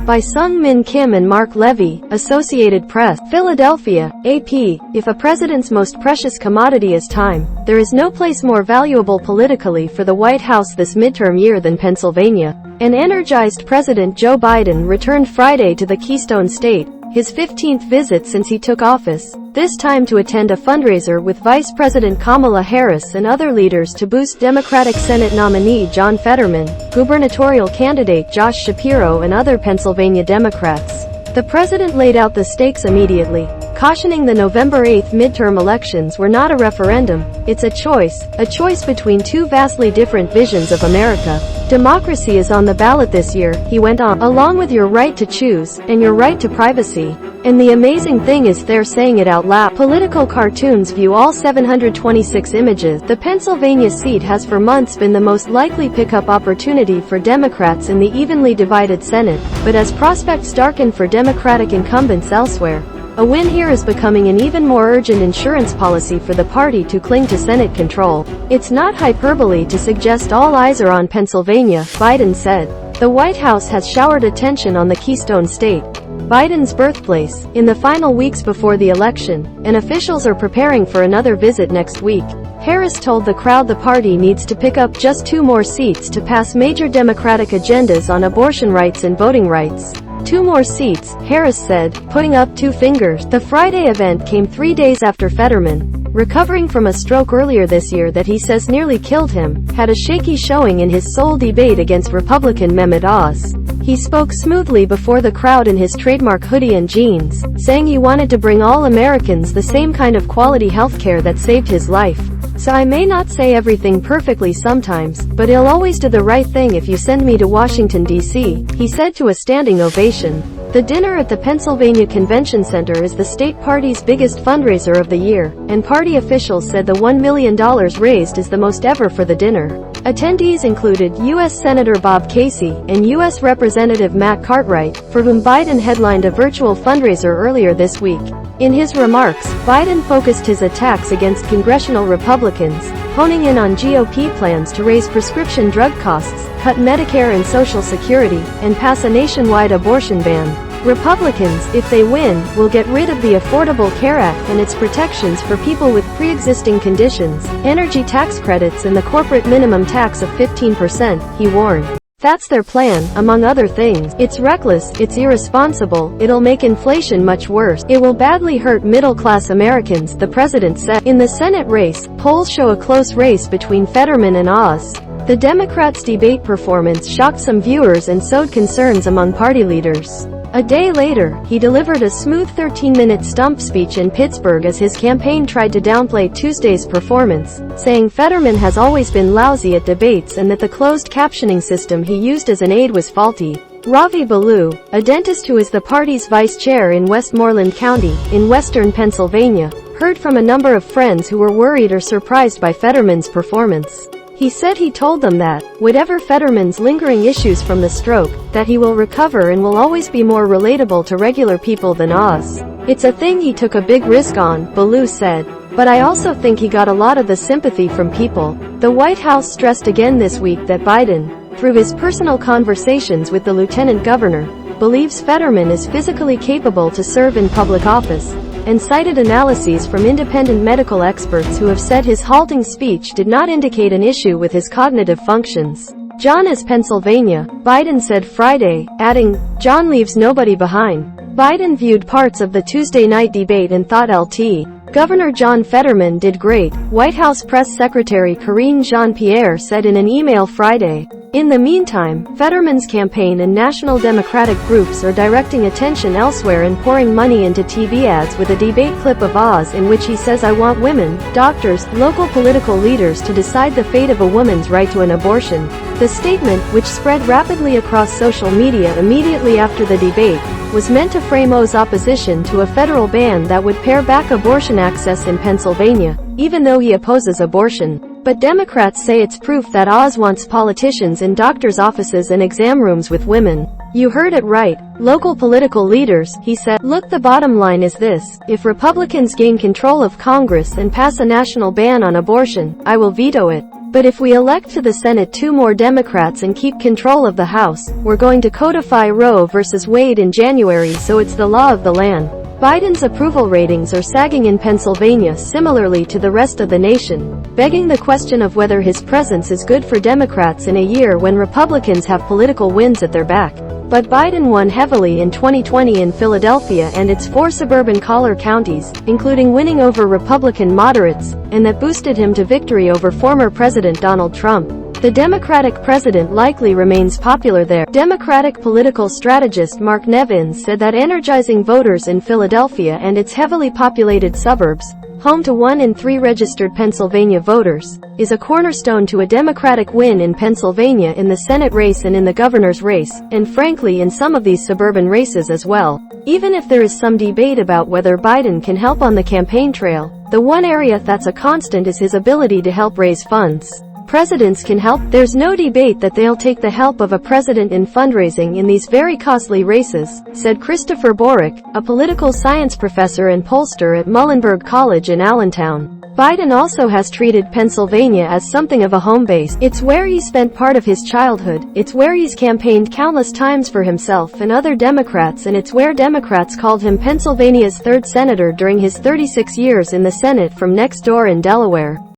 By Sung Min Kim and Mark Levy, Associated Press. Philadelphia, AP. If a president's most precious commodity is time, there is no place more valuable politically for the White House this midterm year than Pennsylvania. An energized President Joe Biden returned Friday to the Keystone State, his 15th visit since he took office, this time to attend a fundraiser with Vice President Kamala Harris and other leaders to boost Democratic Senate nominee John Fetterman, gubernatorial candidate Josh Shapiro and other Pennsylvania Democrats. The president laid out the stakes immediately, cautioning the November 8 midterm elections were not a referendum, it's a choice between two vastly different visions of America. Democracy is on the ballot this year, he went on, along with your right to choose, and your right to privacy. And the amazing thing is they're saying it out loud. Political cartoons view all 726 images. The Pennsylvania seat has for months been the most likely pickup opportunity for Democrats in the evenly divided Senate, but as prospects darken for Democratic incumbents elsewhere, a win here is becoming an even more urgent insurance policy for the party to cling to Senate control. It's not hyperbole to suggest all eyes are on Pennsylvania, Biden said. The White House has showered attention on the Keystone State, Biden's birthplace, in the final weeks before the election, and officials are preparing for another visit next week. Harris told the crowd the party needs to pick up just 2 more seats to pass major Democratic agendas on abortion rights and voting rights. 2 more seats, Harris said, putting up 2 fingers. The Friday event came 3 days after Fetterman, recovering from a stroke earlier this year that he says nearly killed him, had a shaky showing in his sole debate against Republican Mehmet Oz. He spoke smoothly before the crowd in his trademark hoodie and jeans, saying he wanted to bring all Americans the same kind of quality healthcare that saved his life. So I may not say everything perfectly sometimes, but I'll always do the right thing if you send me to Washington, D.C., he said to a standing ovation. The dinner at the Pennsylvania Convention Center is the state party's biggest fundraiser of the year, and party officials said the $1 million raised is the most ever for the dinner. Attendees included U.S. Senator Bob Casey and U.S. Representative Matt Cartwright, for whom Biden headlined a virtual fundraiser earlier this week. In his remarks, Biden focused his attacks against congressional Republicans, honing in on GOP plans to raise prescription drug costs, cut Medicare and Social Security, and pass a nationwide abortion ban. Republicans, if they win, will get rid of the Affordable Care Act and its protections for people with pre-existing conditions, energy tax credits and the corporate minimum tax of 15%, he warned. That's their plan, among other things. It's reckless, it's irresponsible, it'll make inflation much worse. It will badly hurt middle-class Americans, the president said. In the Senate race, polls show a close race between Fetterman and Oz. The Democrats' debate performance shocked some viewers and sowed concerns among party leaders. A day later, he delivered a smooth 13-minute stump speech in Pittsburgh as his campaign tried to downplay Tuesday's performance, saying Fetterman has always been lousy at debates and that the closed captioning system he used as an aid was faulty. Ravi Balloo, a dentist who is the party's vice chair in Westmoreland County, in western Pennsylvania, heard from a number of friends who were worried or surprised by Fetterman's performance. He said he told them that, whatever Fetterman's lingering issues from the stroke, that he will recover and will always be more relatable to regular people than Oz. It's a thing he took a big risk on, Balloo said. But I also think he got a lot of the sympathy from people. The White House stressed again this week that Biden, through his personal conversations with the lieutenant governor, believes Fetterman is physically capable to serve in public office, and cited analyses from independent medical experts who have said his halting speech did not indicate an issue with his cognitive functions. John is Pennsylvania, Biden said Friday, adding, John leaves nobody behind. Biden viewed parts of the Tuesday night debate and thought Lt. Governor John Fetterman did great, White House Press Secretary Karine Jean-Pierre said in an email Friday. In the meantime, Fetterman's campaign and national Democratic groups are directing attention elsewhere and pouring money into TV ads with a debate clip of Oz in which he says I want women, doctors, local political leaders to decide the fate of a woman's right to an abortion. The statement, which spread rapidly across social media immediately after the debate, was meant to frame O's opposition to a federal ban that would pare back abortion access in Pennsylvania, even though he opposes abortion. But Democrats say it's proof that Oz wants politicians in doctors' offices and exam rooms with women. You heard it right. Local political leaders, he said. Look, the bottom line is this. If Republicans gain control of Congress and pass a national ban on abortion, I will veto it. But if we elect to the Senate 2 more Democrats and keep control of the House, we're going to codify Roe v. Wade in January, so it's the law of the land. Biden's approval ratings are sagging in Pennsylvania similarly to the rest of the nation, begging the question of whether his presence is good for Democrats in a year when Republicans have political winds at their back. But Biden won heavily in 2020 in Philadelphia and its 4 suburban collar counties, including winning over Republican moderates, and that boosted him to victory over former President Donald Trump. The Democratic president likely remains popular there. Democratic political strategist Mark Nevins said that energizing voters in Philadelphia and its heavily populated suburbs, home to 1 in 3 registered Pennsylvania voters, is a cornerstone to a Democratic win in Pennsylvania in the Senate race and in the governor's race, and frankly in some of these suburban races as well. Even if there is some debate about whether Biden can help on the campaign trail, the one area that's a constant is his ability to help raise funds. Presidents can help. There's no debate that they'll take the help of a president in fundraising in these very costly races, said Christopher Borick, a political science professor and pollster at Muhlenberg College in Allentown. Biden also has treated Pennsylvania as something of a home base. It's where he spent part of his childhood, it's where he's campaigned countless times for himself and other Democrats, and it's where Democrats called him Pennsylvania's 3rd senator during his 36 years in the Senate from next door in Delaware.